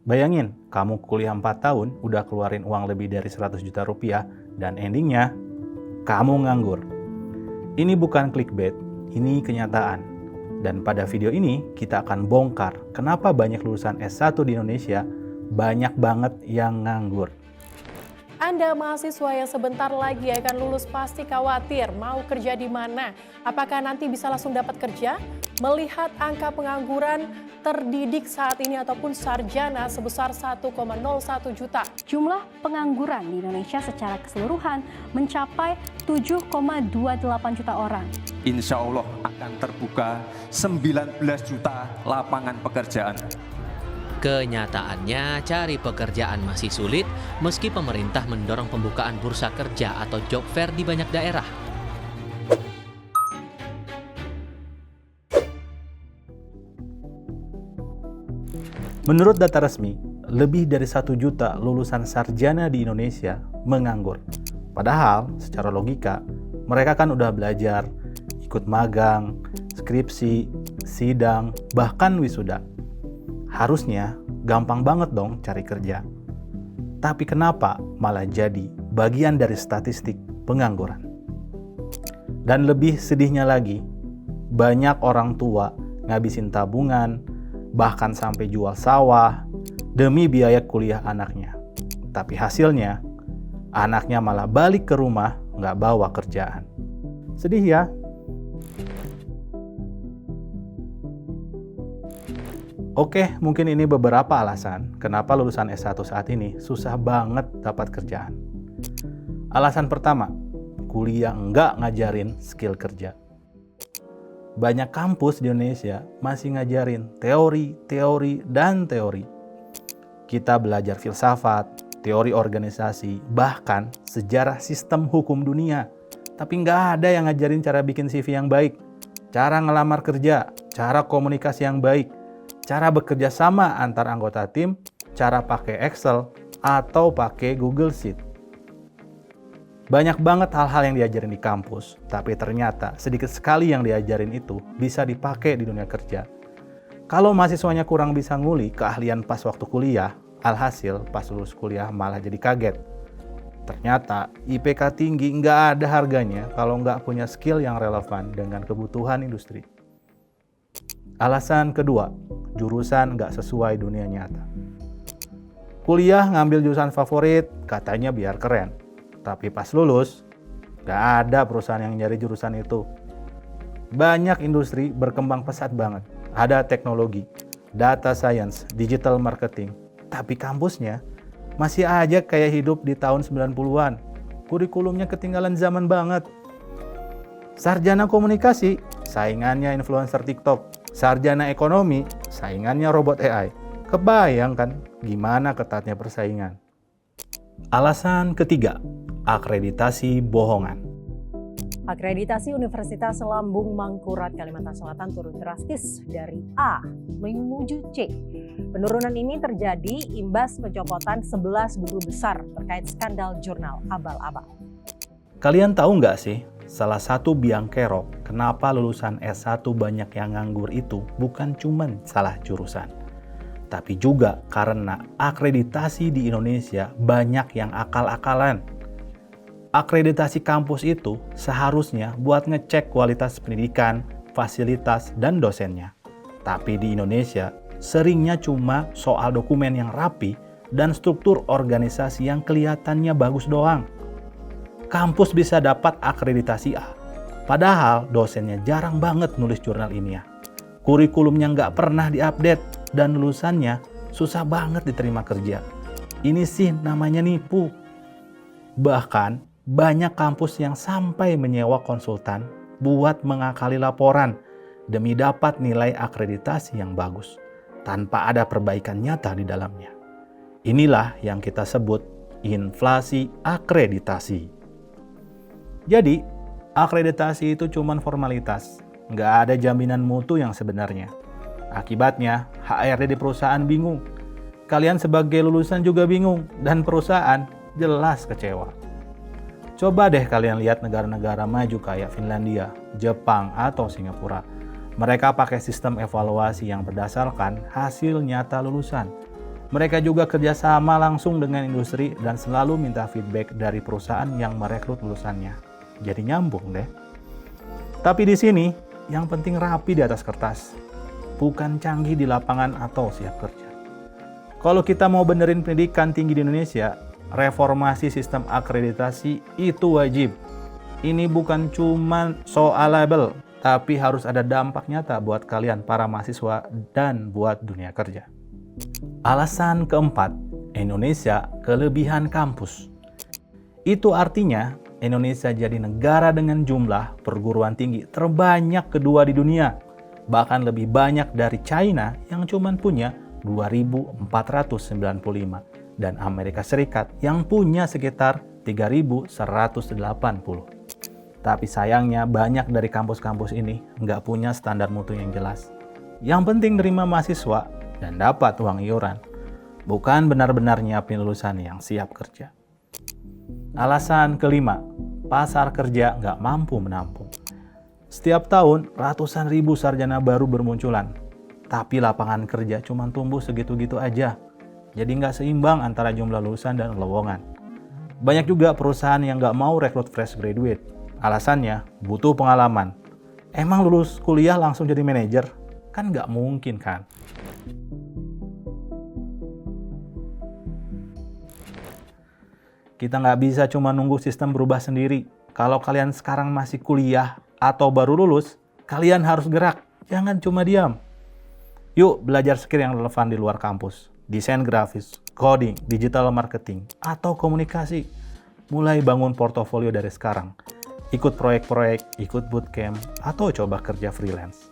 Bayangin, kamu kuliah 4 tahun, udah keluarin uang lebih dari 100 juta rupiah, dan endingnya, kamu nganggur. Ini bukan clickbait, ini kenyataan. Dan pada video ini, kita akan bongkar kenapa banyak lulusan S1 di Indonesia banyak banget yang nganggur. Anda mahasiswa yang sebentar lagi akan lulus pasti khawatir mau kerja di mana. Apakah nanti bisa langsung dapat kerja? Melihat angka pengangguran terdidik saat ini ataupun sarjana sebesar 1,01 juta. Jumlah pengangguran di Indonesia secara keseluruhan mencapai 7,28 juta orang. Insya Allah akan terbuka 19 juta lapangan pekerjaan. Kenyataannya, cari pekerjaan masih sulit meski pemerintah mendorong pembukaan bursa kerja atau job fair di banyak daerah. Menurut data resmi, lebih dari 1 juta lulusan sarjana di Indonesia menganggur. Padahal, secara logika, mereka kan udah belajar, ikut magang, skripsi, sidang, bahkan wisuda. Harusnya gampang banget dong cari kerja. Tapi kenapa malah jadi bagian dari statistik pengangguran? Dan lebih sedihnya lagi, banyak orang tua ngabisin tabungan, bahkan sampai jual sawah demi biaya kuliah anaknya. Tapi hasilnya, anaknya malah balik ke rumah nggak bawa kerjaan. Sedih ya? Oke, mungkin ini beberapa alasan kenapa lulusan S1 saat ini susah banget dapat kerjaan. Alasan pertama, kuliah nggak ngajarin skill kerja. Banyak kampus di Indonesia masih ngajarin teori, dan teori. Kita belajar filsafat, teori organisasi, bahkan sejarah sistem hukum dunia. Tapi nggak ada yang ngajarin cara bikin CV yang baik, cara ngelamar kerja, cara komunikasi yang baik, cara bekerja sama antar anggota tim, cara pakai Excel, atau pakai Google Sheet. Banyak banget hal-hal yang diajarin di kampus, tapi ternyata sedikit sekali yang diajarin itu bisa dipakai di dunia kerja. Kalau mahasiswanya kurang bisa nguli keahlian pas waktu kuliah, alhasil pas lulus kuliah malah jadi kaget. Ternyata IPK tinggi nggak ada harganya kalau nggak punya skill yang relevan dengan kebutuhan industri. Alasan kedua, jurusan nggak sesuai dunia nyata. Kuliah ngambil jurusan favorit, katanya biar keren. Tapi pas lulus, nggak ada perusahaan yang nyari jurusan itu. Banyak industri berkembang pesat banget. Ada teknologi, data science, digital marketing. Tapi kampusnya masih aja kayak hidup di tahun 90-an. Kurikulumnya ketinggalan zaman banget. Sarjana komunikasi, saingannya influencer TikTok. Sarjana ekonomi, saingannya robot AI. Kebayang kan gimana ketatnya persaingan. Alasan ketiga, akreditasi bohongan. Akreditasi Universitas Lambung Mangkurat Kalimantan Selatan turun drastis dari A menuju C. Penurunan ini terjadi imbas pencopotan 11 guru besar terkait skandal jurnal abal-abal. Kalian tahu nggak sih, salah satu biang kerok kenapa lulusan S1 banyak yang nganggur itu bukan cuman salah jurusan. Tapi juga karena akreditasi di Indonesia banyak yang akal-akalan. Akreditasi kampus itu seharusnya buat ngecek kualitas pendidikan, fasilitas, dan dosennya. Tapi di Indonesia seringnya cuma soal dokumen yang rapi dan struktur organisasi yang kelihatannya bagus doang. Kampus bisa dapat akreditasi A, padahal dosennya jarang banget nulis jurnal ilmiah. Kurikulumnya nggak pernah diupdate dan lulusannya susah banget diterima kerja. Ini sih namanya nipu. Bahkan banyak kampus yang sampai menyewa konsultan buat mengakali laporan demi dapat nilai akreditasi yang bagus, tanpa ada perbaikan nyata di dalamnya. Inilah yang kita sebut inflasi akreditasi. Jadi, akreditasi itu cuma formalitas, nggak ada jaminan mutu yang sebenarnya. Akibatnya, HRD di perusahaan bingung. Kalian sebagai lulusan juga bingung, dan perusahaan jelas kecewa. Coba deh kalian lihat negara-negara maju kayak Finlandia, Jepang, atau Singapura. Mereka pakai sistem evaluasi yang berdasarkan hasil nyata lulusan. Mereka juga kerjasama langsung dengan industri dan selalu minta feedback dari perusahaan yang merekrut lulusannya. Jadi nyambung deh. Tapi di sini, yang penting rapi di atas kertas, bukan canggih di lapangan atau siap kerja. Kalau kita mau benerin pendidikan tinggi di Indonesia, reformasi sistem akreditasi itu wajib. Ini bukan cuma soal label, tapi harus ada dampak nyata buat kalian para mahasiswa dan buat dunia kerja. Alasan keempat, Indonesia kelebihan kampus. Itu artinya Indonesia jadi negara dengan jumlah perguruan tinggi terbanyak kedua di dunia. Bahkan lebih banyak dari China yang cuma punya 2.495 dan Amerika Serikat yang punya sekitar 3.180. Tapi sayangnya banyak dari kampus-kampus ini nggak punya standar mutu yang jelas. Yang penting terima mahasiswa dan dapat uang iuran, bukan benar-benar nyiapin lulusan yang siap kerja. Alasan kelima, pasar kerja nggak mampu menampung. Setiap tahun ratusan ribu sarjana baru bermunculan, tapi lapangan kerja cuma tumbuh segitu-gitu aja. Jadi nggak seimbang antara jumlah lulusan dan lowongan. Banyak juga perusahaan yang nggak mau rekrut fresh graduate. Alasannya butuh pengalaman. Emang lulus kuliah langsung jadi manajer? Kan nggak mungkin kan? Kita nggak bisa cuma nunggu sistem berubah sendiri. Kalau kalian sekarang masih kuliah atau baru lulus, kalian harus gerak. Jangan cuma diam. Yuk belajar skill yang relevan di luar kampus. Desain grafis, coding, digital marketing, atau komunikasi. Mulai bangun portofolio dari sekarang. Ikut proyek-proyek, ikut bootcamp, atau coba kerja freelance.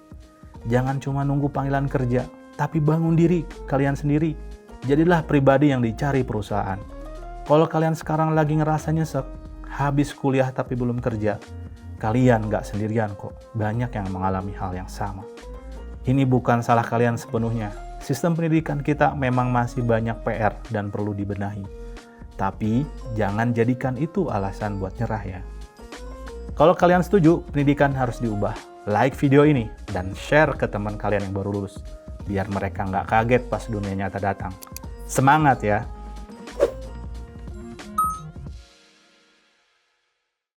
Jangan cuma nunggu panggilan kerja, tapi bangun diri kalian sendiri. Jadilah pribadi yang dicari perusahaan. Kalau kalian sekarang lagi ngerasa nyesek, habis kuliah tapi belum kerja, kalian nggak sendirian kok. Banyak yang mengalami hal yang sama. Ini bukan salah kalian sepenuhnya. Sistem pendidikan kita memang masih banyak PR dan perlu dibenahi. Tapi jangan jadikan itu alasan buat nyerah ya. Kalau kalian setuju, pendidikan harus diubah. Like video ini dan share ke teman kalian yang baru lulus. Biar mereka nggak kaget pas dunia nyata datang. Semangat ya!